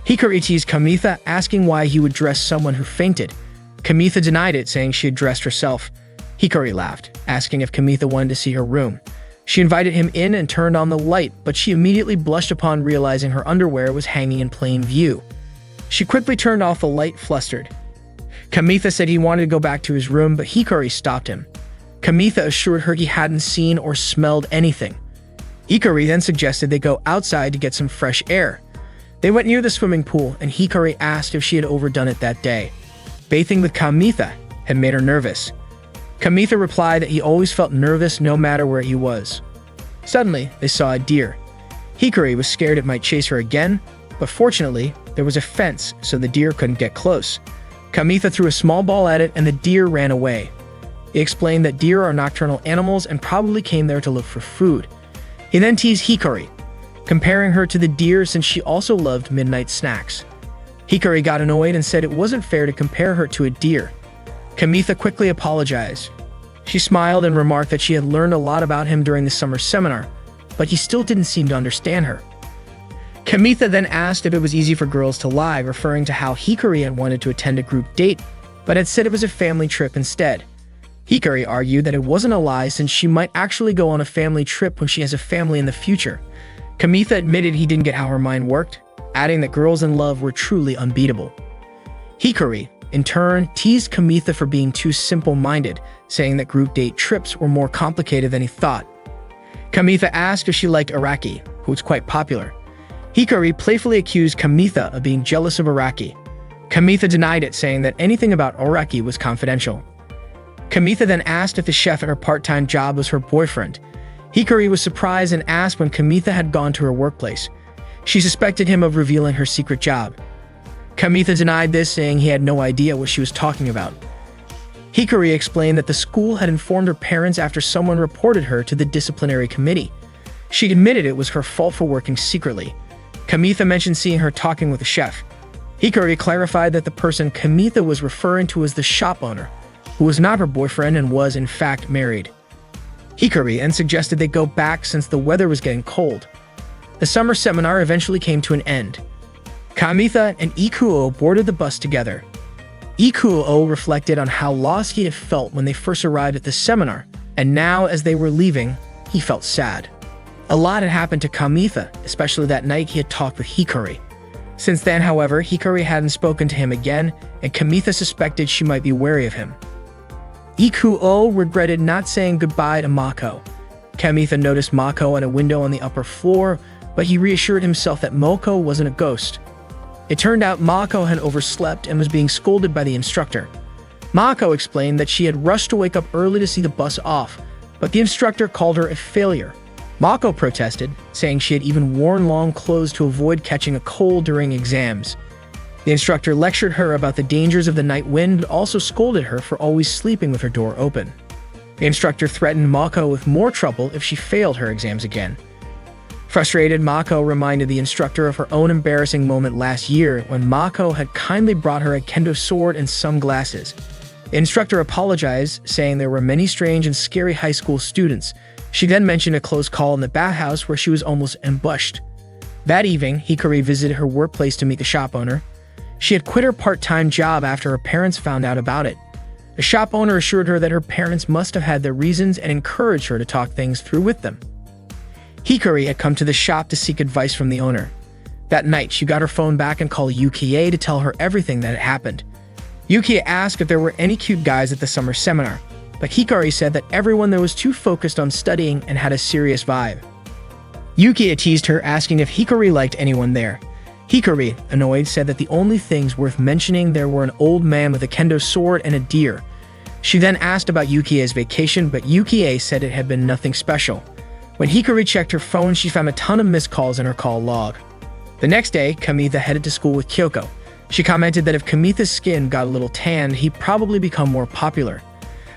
Hikari teased Kamitha, asking why he would dress someone who fainted. Kamitha denied it, saying she had dressed herself. Hikari laughed, asking if Kamitha wanted to see her room. She invited him in and turned on the light, but she immediately blushed upon realizing her underwear was hanging in plain view. She quickly turned off the light, flustered. Kamitha said he wanted to go back to his room, but Hikari stopped him. Kamitha assured her he hadn't seen or smelled anything. Hikari then suggested they go outside to get some fresh air. They went near the swimming pool, and Hikari asked if she had overdone it that day. Bathing with Kamitha had made her nervous. Kamitha replied that he always felt nervous no matter where he was. Suddenly, they saw a deer. Hikari was scared it might chase her again, but fortunately, there was a fence so the deer couldn't get close. Kamitha threw a small ball at it and the deer ran away. He explained that deer are nocturnal animals and probably came there to look for food. He then teased Hikari, comparing her to the deer since she also loved midnight snacks. Hikari got annoyed and said it wasn't fair to compare her to a deer. Kamitha quickly apologized. She smiled and remarked that she had learned a lot about him during the summer seminar, but he still didn't seem to understand her. Kamitha then asked if it was easy for girls to lie, referring to how Hikari had wanted to attend a group date, but had said it was a family trip instead. Hikari argued that it wasn't a lie since she might actually go on a family trip when she has a family in the future. Kamitha admitted he didn't get how her mind worked, adding that girls in love were truly unbeatable. Hikari, in turn, teased Kamitha for being too simple-minded, saying that group date trips were more complicated than he thought. Kamitha asked if she liked Araki, who was quite popular. Hikari playfully accused Kamitha of being jealous of Araki. Kamitha denied it, saying that anything about Araki was confidential. Kamitha then asked if the chef at her part-time job was her boyfriend. Hikari was surprised and asked when Kamitha had gone to her workplace. She suspected him of revealing her secret job. Kamitha denied this, saying he had no idea what she was talking about. Hikari explained that the school had informed her parents after someone reported her to the disciplinary committee. She admitted it was her fault for working secretly. Kamitha mentioned seeing her talking with the chef. Hikari clarified that the person Kamitha was referring to was the shop owner, who was not her boyfriend and was in fact married. Hikari then suggested they go back since the weather was getting cold. The summer seminar eventually came to an end. Kamitha and Ikuo boarded the bus together. Ikuo reflected on how lost he had felt when they first arrived at the seminar, and now as they were leaving, he felt sad. A lot had happened to Kamitha, especially that night he had talked with Hikari. Since then, however, Hikari hadn't spoken to him again, and Kamitha suspected she might be wary of him. Ikuo regretted not saying goodbye to Mako. Kamitha noticed Mako at a window on the upper floor, but he reassured himself that Mako wasn't a ghost. It turned out Mako had overslept and was being scolded by the instructor. Mako explained that she had rushed to wake up early to see the bus off, but the instructor called her a failure. Mako protested, saying she had even worn long clothes to avoid catching a cold during exams. The instructor lectured her about the dangers of the night wind and also scolded her for always sleeping with her door open. The instructor threatened Mako with more trouble if she failed her exams again. Frustrated, Mako reminded the instructor of her own embarrassing moment last year when Mako had kindly brought her a kendo sword and sunglasses. The instructor apologized, saying there were many strange and scary high school students. She then mentioned a close call in the bathhouse where she was almost ambushed. That evening, Hikari visited her workplace to meet the shop owner. She had quit her part-time job after her parents found out about it. The shop owner assured her that her parents must have had their reasons and encouraged her to talk things through with them. Hikari had come to the shop to seek advice from the owner. That night, she got her phone back and called Yukie to tell her everything that had happened. Yukie asked if there were any cute guys at the summer seminar, but Hikari said that everyone there was too focused on studying and had a serious vibe. Yukie teased her, asking if Hikari liked anyone there. Hikari, annoyed, said that the only things worth mentioning there were an old man with a kendo sword and a deer. She then asked about Yukie's vacation, but Yukie said it had been nothing special. When Hikari checked her phone, she found a ton of missed calls in her call log. The next day, Kamitha headed to school with Kyoko. She commented that if Kamitha's skin got a little tanned, he'd probably become more popular.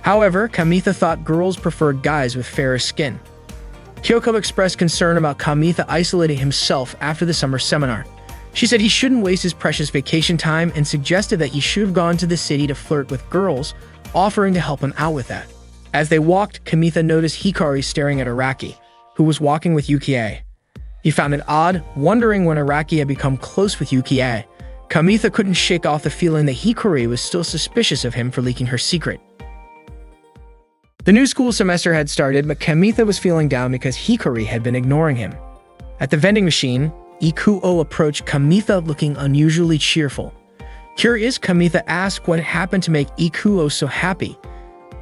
However, Kamitha thought girls preferred guys with fairer skin. Kyoko expressed concern about Kamitha isolating himself after the summer seminar. She said he shouldn't waste his precious vacation time and suggested that he should have gone to the city to flirt with girls, offering to help him out with that. As they walked, Kamitha noticed Hikari staring at Araki, who was walking with Yukie. He found it odd, wondering when Araki had become close with Yukie. Kamitha couldn't shake off the feeling that Hikari was still suspicious of him for leaking her secret. The new school semester had started, but Kamitha was feeling down because Hikari had been ignoring him. At the vending machine, Ikuo approached Kamitha looking unusually cheerful. Curious, Kamitha asked what happened to make Ikuo so happy.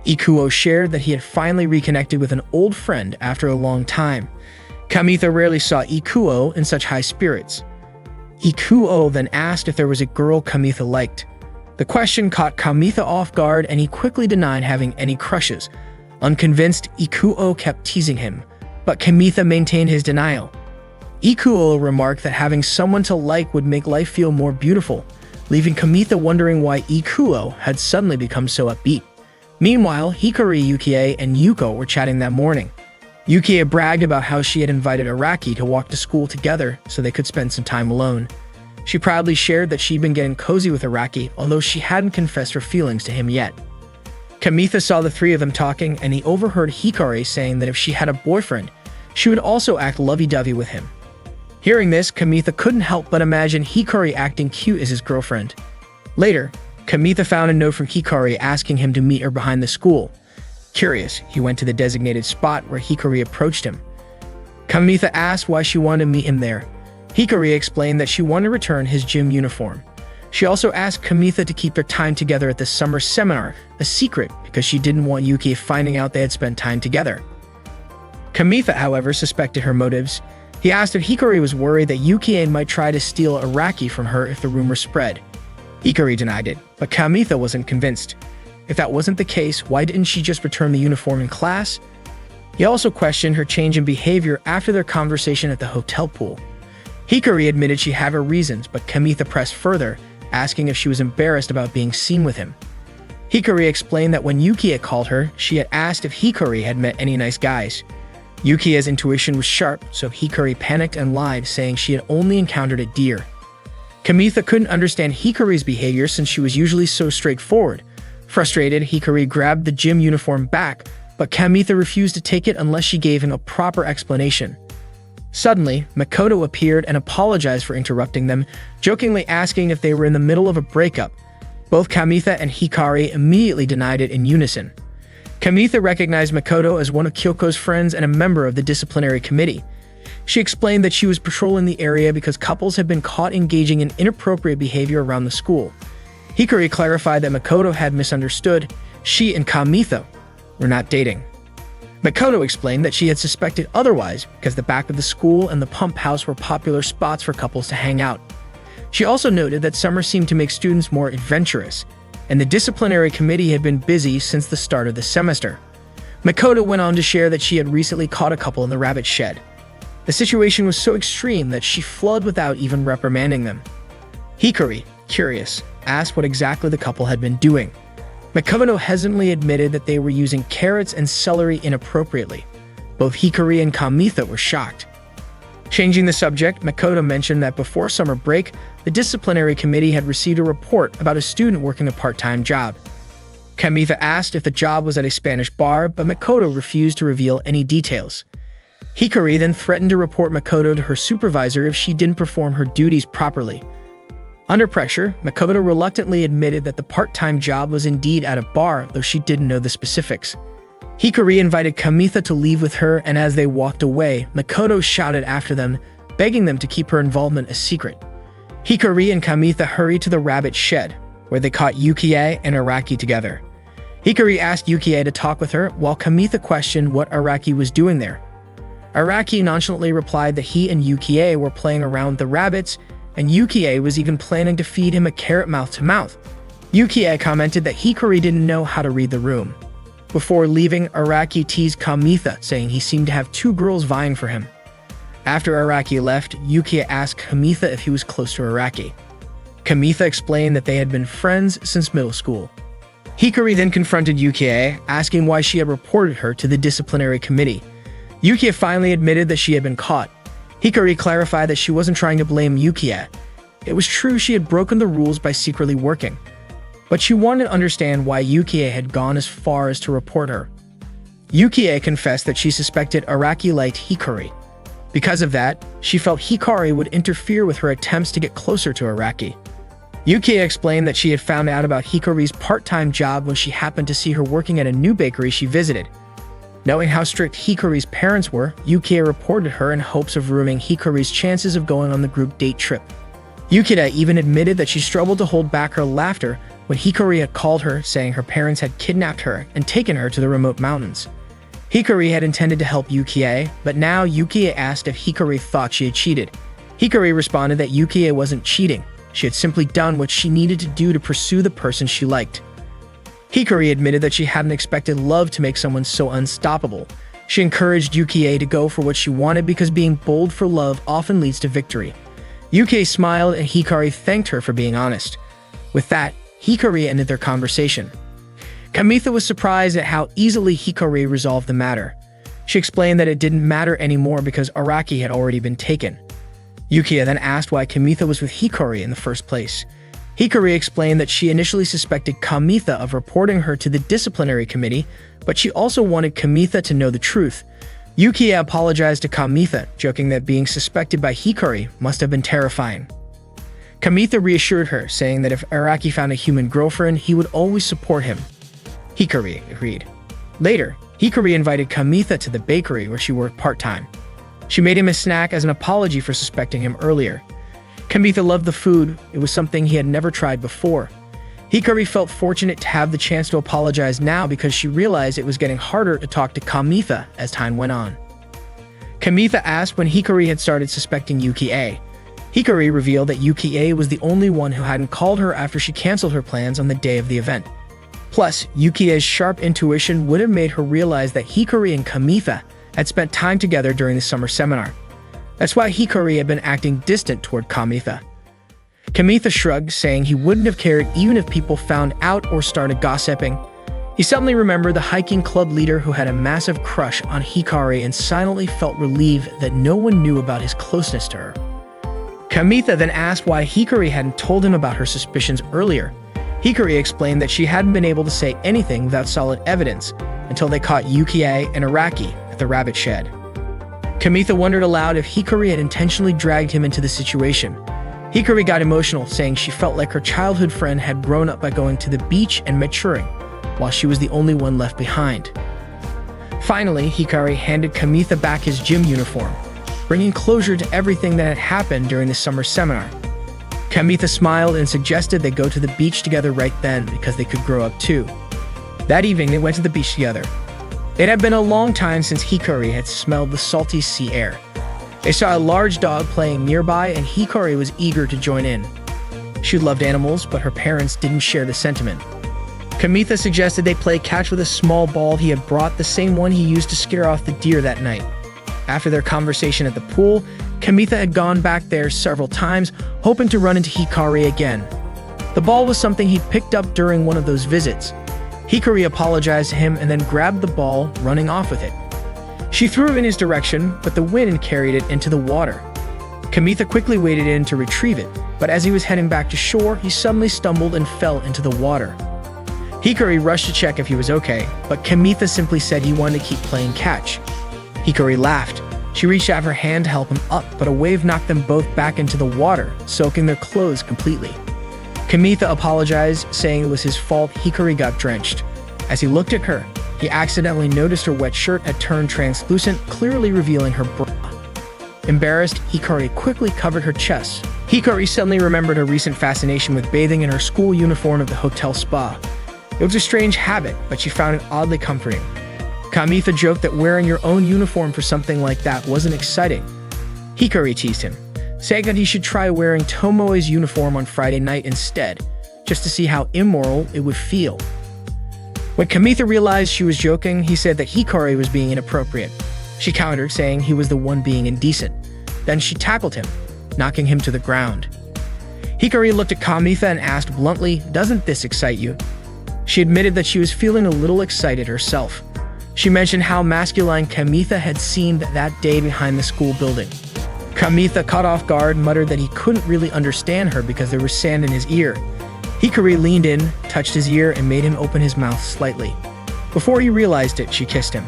Ikuo shared that he had finally reconnected with an old friend after a long time. Kamitha rarely saw Ikuo in such high spirits. Ikuo then asked if there was a girl Kamitha liked. The question caught Kamitha off guard and he quickly denied having any crushes. Unconvinced, Ikuo kept teasing him, but Kamitha maintained his denial. Ikuo remarked that having someone to like would make life feel more beautiful, leaving Kamitha wondering why Ikuo had suddenly become so upbeat. Meanwhile, Hikari, Yukie, and Yuko were chatting that morning. Yukie bragged about how she had invited Araki to walk to school together so they could spend some time alone. She proudly shared that she'd been getting cozy with Araki, although she hadn't confessed her feelings to him yet. Kamitha saw the three of them talking, and he overheard Hikari saying that if she had a boyfriend, she would also act lovey-dovey with him. Hearing this, Kamitha couldn't help but imagine Hikari acting cute as his girlfriend. Later, Kamitha found a note from Hikari asking him to meet her behind the school. Curious, he went to the designated spot where Hikari approached him. Kamitha asked why she wanted to meet him there. Hikari explained that she wanted to return his gym uniform. She also asked Kamitha to keep their time together at the summer seminar a secret because she didn't want Yuki finding out they had spent time together. Kamitha, however, suspected her motives. He asked if Hikari was worried that Yukie might try to steal Araki from her if the rumor spread. Hikari denied it, but Kamitha wasn't convinced. If that wasn't the case, why didn't she just return the uniform in class? He also questioned her change in behavior after their conversation at the hotel pool. Hikari admitted she had her reasons, but Kamitha pressed further, asking if she was embarrassed about being seen with him. Hikari explained that when Yukie called her, she had asked if Hikari had met any nice guys. Yukie's intuition was sharp, so Hikari panicked and lied, saying she had only encountered a deer. Kamitha couldn't understand Hikari's behavior since she was usually so straightforward. Frustrated, Hikari grabbed the gym uniform back, but Kamitha refused to take it unless she gave him a proper explanation. Suddenly, Makoto appeared and apologized for interrupting them, jokingly asking if they were in the middle of a breakup. Both Kamitha and Hikari immediately denied it in unison. Kamitha recognized Makoto as one of Kyoko's friends and a member of the disciplinary committee. She explained that she was patrolling the area because couples had been caught engaging in inappropriate behavior around the school. Hikari clarified that Makoto had misunderstood. She and Kamitha were not dating. Makoto explained that she had suspected otherwise because the back of the school and the pump house were popular spots for couples to hang out. She also noted that summer seemed to make students more adventurous, and the disciplinary committee had been busy since the start of the semester. Makoto went on to share that she had recently caught a couple in the rabbit shed. The situation was so extreme that she fled without even reprimanding them. Hikari, curious, asked what exactly the couple had been doing. Makoto hesitantly admitted that they were using carrots and celery inappropriately. Both Hikari and Kamitha were shocked. Changing the subject, Makoto mentioned that before summer break, the disciplinary committee had received a report about a student working a part-time job. Kamitha asked if the job was at a Spanish bar, but Makoto refused to reveal any details. Hikari then threatened to report Makoto to her supervisor if she didn't perform her duties properly. Under pressure, Makoto reluctantly admitted that the part-time job was indeed at a bar, though she didn't know the specifics. Hikari invited Kamitha to leave with her, and as they walked away, Makoto shouted after them, begging them to keep her involvement a secret. Hikari and Kamitha hurried to the rabbit shed, where they caught Yukie and Araki together. Hikari asked Yukie to talk with her, while Kamitha questioned what Araki was doing there. Araki nonchalantly replied that he and Yukie were playing around with the rabbits, and Yukie was even planning to feed him a carrot mouth-to-mouth. Yukie commented that Hikari didn't know how to read the room. Before leaving, Araki teased Kamitha, saying he seemed to have two girls vying for him. After Araki left, Yukie asked Kamitha if he was close to Araki. Kamitha explained that they had been friends since middle school. Hikari then confronted Yukie, asking why she had reported her to the disciplinary committee. Yukie finally admitted that she had been caught. Hikari clarified that she wasn't trying to blame Yukie. It was true she had broken the rules by secretly working, but she wanted to understand why Yukie had gone as far as to report her. Yukie confessed that she suspected Araki liked Hikari. Because of that, she felt Hikari would interfere with her attempts to get closer to Araki. Yukie explained that she had found out about Hikari's part-time job when she happened to see her working at a new bakery she visited. Knowing how strict Hikari's parents were, Yukie reported her in hopes of ruining Hikari's chances of going on the group date trip. Yukida even admitted that she struggled to hold back her laughter when Hikari had called her, saying her parents had kidnapped her and taken her to the remote mountains. Hikari had intended to help Yukie, but now Yukie asked if Hikari thought she had cheated. Hikari responded that Yukie wasn't cheating. She had simply done what she needed to do to pursue the person she liked. Hikari admitted that she hadn't expected love to make someone so unstoppable. She encouraged Yukie to go for what she wanted because being bold for love often leads to victory. Yukie smiled and Hikari thanked her for being honest. With that, Hikari ended their conversation. Kamitha was surprised at how easily Hikari resolved the matter. She explained that it didn't matter anymore because Araki had already been taken. Yukie then asked why Kamitha was with Hikari in the first place. Hikari explained that she initially suspected Kamitha of reporting her to the disciplinary committee, but she also wanted Kamitha to know the truth. Yukie apologized to Kamitha, joking that being suspected by Hikari must have been terrifying. Kamitha reassured her, saying that if Araki found a human girlfriend, he would always support him. Hikari agreed. Later, Hikari invited Kamitha to the bakery where she worked part-time. She made him a snack as an apology for suspecting him earlier. Kamitha loved the food. It was something he had never tried before. Hikari felt fortunate to have the chance to apologize now because she realized it was getting harder to talk to Kamitha as time went on. Kamitha asked when Hikari had started suspecting Yukie. Hikari revealed that Yukie was the only one who hadn't called her after she canceled her plans on the day of the event. Plus, Yukie's sharp intuition would have made her realize that Hikari and Kamitha had spent time together during the summer seminar. That's why Hikari had been acting distant toward Kamitha. Kamitha shrugged, saying he wouldn't have cared even if people found out or started gossiping. He suddenly remembered the hiking club leader who had a massive crush on Hikari and silently felt relieved that no one knew about his closeness to her. Kamitha then asked why Hikari hadn't told him about her suspicions earlier. Hikari explained that she hadn't been able to say anything without solid evidence until they caught Yukie and Araki at the rabbit shed. Kamitha wondered aloud if Hikari had intentionally dragged him into the situation. Hikari got emotional, saying she felt like her childhood friend had grown up by going to the beach and maturing, while she was the only one left behind. Finally, Hikari handed Kamitha back his gym uniform, bringing closure to everything that had happened during the summer seminar. Kamitha smiled and suggested they go to the beach together right then because they could grow up too. That evening, they went to the beach together. It had been a long time since Hikari had smelled the salty sea air. They saw a large dog playing nearby and Hikari was eager to join in. She loved animals, but her parents didn't share the sentiment. Kamitha suggested they play catch with a small ball he had brought, the same one he used to scare off the deer that night. After their conversation at the pool, Kamitha had gone back there several times, hoping to run into Hikari again. The ball was something he'd picked up during one of those visits. Hikari apologized to him and then grabbed the ball, running off with it. She threw it in his direction, but the wind carried it into the water. Kamitha quickly waded in to retrieve it, but as he was heading back to shore, he suddenly stumbled and fell into the water. Hikari rushed to check if he was okay, but Kamitha simply said he wanted to keep playing catch. Hikari laughed. She reached out her hand to help him up, but a wave knocked them both back into the water, soaking their clothes completely. Kamitha apologized, saying it was his fault Hikari got drenched. As he looked at her, he accidentally noticed her wet shirt had turned translucent, clearly revealing her bra. Embarrassed, Hikari quickly covered her chest. Hikari suddenly remembered her recent fascination with bathing in her school uniform at the hotel spa. It was a strange habit, but she found it oddly comforting. Kamitha joked that wearing your own uniform for something like that wasn't exciting. Hikari teased him, saying that he should try wearing Tomoe's uniform on Friday night instead, just to see how immoral it would feel. When Kamitha realized she was joking, he said that Hikari was being inappropriate. She countered, saying he was the one being indecent. Then she tackled him, knocking him to the ground. Hikari looked at Kamitha and asked bluntly, "Doesn't this excite you?" She admitted that she was feeling a little excited herself. She mentioned how masculine Kamitha had seemed that day behind the school building. Kamitha, caught off guard, muttered that he couldn't really understand her because there was sand in his ear. Hikari leaned in, touched his ear, and made him open his mouth slightly. Before he realized it, she kissed him.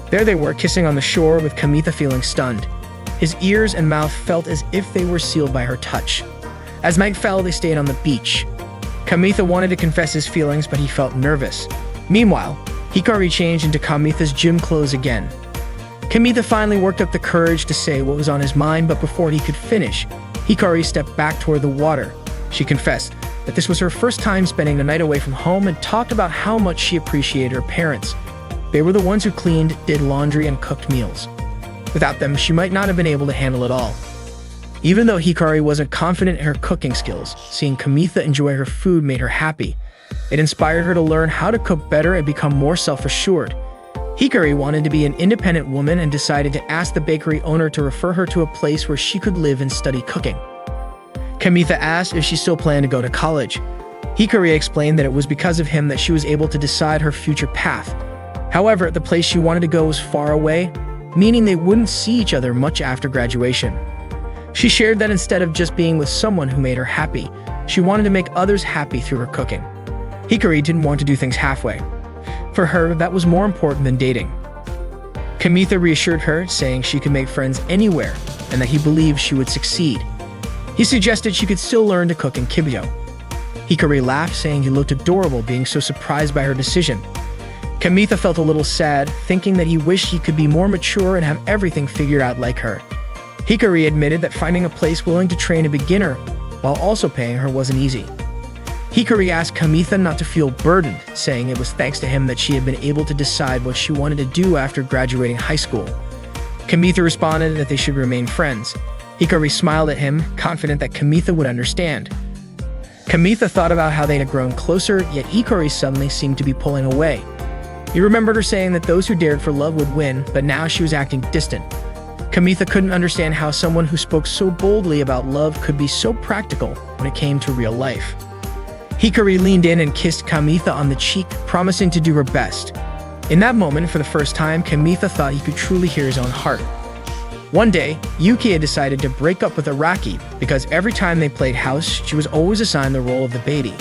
There they were, kissing on the shore, with Kamitha feeling stunned. His ears and mouth felt as if they were sealed by her touch. As night fell, they stayed on the beach. Kamitha wanted to confess his feelings, but he felt nervous. Meanwhile, Hikari changed into Kamitha's gym clothes again. Kamitha finally worked up the courage to say what was on his mind, but before he could finish, Hikari stepped back toward the water. She confessed that this was her first time spending the night away from home and talked about how much she appreciated her parents. They were the ones who cleaned, did laundry, and cooked meals. Without them, she might not have been able to handle it all. Even though Hikari wasn't confident in her cooking skills, seeing Kamitha enjoy her food made her happy. It inspired her to learn how to cook better and become more self-assured. Hikari wanted to be an independent woman and decided to ask the bakery owner to refer her to a place where she could live and study cooking. Kamitha asked if she still planned to go to college. Hikari explained that it was because of him that she was able to decide her future path. However, the place she wanted to go was far away, meaning they wouldn't see each other much after graduation. She shared that instead of just being with someone who made her happy, she wanted to make others happy through her cooking. Hikari didn't want to do things halfway. For her, that was more important than dating. Kamitha reassured her, saying she could make friends anywhere and that he believed she would succeed. He suggested she could still learn to cook in Kibyo. Hikari laughed, saying he looked adorable, being so surprised by her decision. Kamitha felt a little sad, thinking that he wished he could be more mature and have everything figured out like her. Hikari admitted that finding a place willing to train a beginner while also paying her wasn't easy. Hikari asked Kamitha not to feel burdened, saying it was thanks to him that she had been able to decide what she wanted to do after graduating high school. Kamitha responded that they should remain friends. Hikari smiled at him, confident that Kamitha would understand. Kamitha thought about how they had grown closer, yet Hikari suddenly seemed to be pulling away. He remembered her saying that those who dared for love would win, but now she was acting distant. Kamitha couldn't understand how someone who spoke so boldly about love could be so practical when it came to real life. Hikari leaned in and kissed Kamitha on the cheek, promising to do her best. In that moment, for the first time, Kamitha thought he could truly hear his own heart. One day, Yuki had decided to break up with Araki because every time they played house, she was always assigned the role of the baby.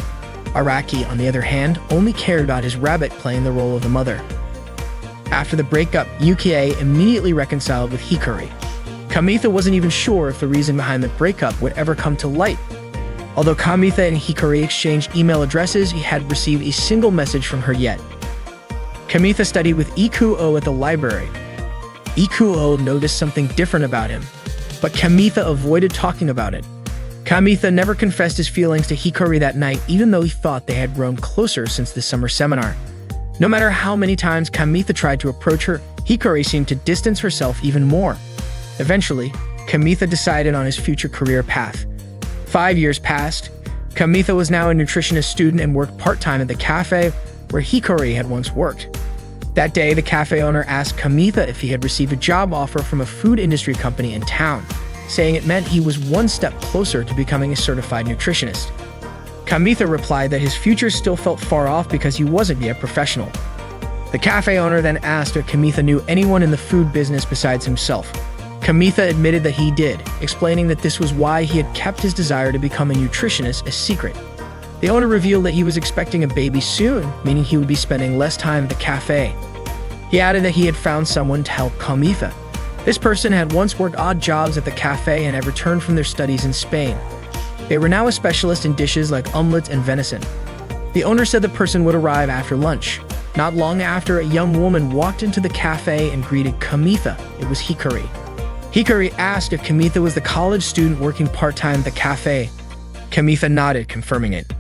Araki, on the other hand, only cared about his rabbit playing the role of the mother. After the breakup, Yukie immediately reconciled with Hikari. Kamitha wasn't even sure if the reason behind the breakup would ever come to light. Although Kamitha and Hikari exchanged email addresses, he hadn't received a single message from her yet. Kamitha studied with Ikuo at the library. Ikuo noticed something different about him, but Kamitha avoided talking about it. Kamitha never confessed his feelings to Hikari that night, even though he thought they had grown closer since the summer seminar. No matter how many times Kamitha tried to approach her, Hikari seemed to distance herself even more. Eventually, Kamitha decided on his future career path. 5 years passed. Kamitha was now a nutritionist student and worked part-time at the cafe where Hikari had once worked. That day, the cafe owner asked Kamitha if he had received a job offer from a food industry company in town, saying it meant he was one step closer to becoming a certified nutritionist. Kamitha replied that his future still felt far off because he wasn't yet professional. The cafe owner then asked if Kamitha knew anyone in the food business besides himself. Kamitha admitted that he did, explaining that this was why he had kept his desire to become a nutritionist a secret. The owner revealed that he was expecting a baby soon, meaning he would be spending less time at the cafe. He added that he had found someone to help Kamitha. This person had once worked odd jobs at the cafe and had returned from their studies in Spain. They were now a specialist in dishes like omelets and venison. The owner said the person would arrive after lunch. Not long after, a young woman walked into the cafe and greeted Kamitha. It was Hikari. Hikari asked if Kamitha was the college student working part-time at the cafe. Kamitha nodded, confirming it.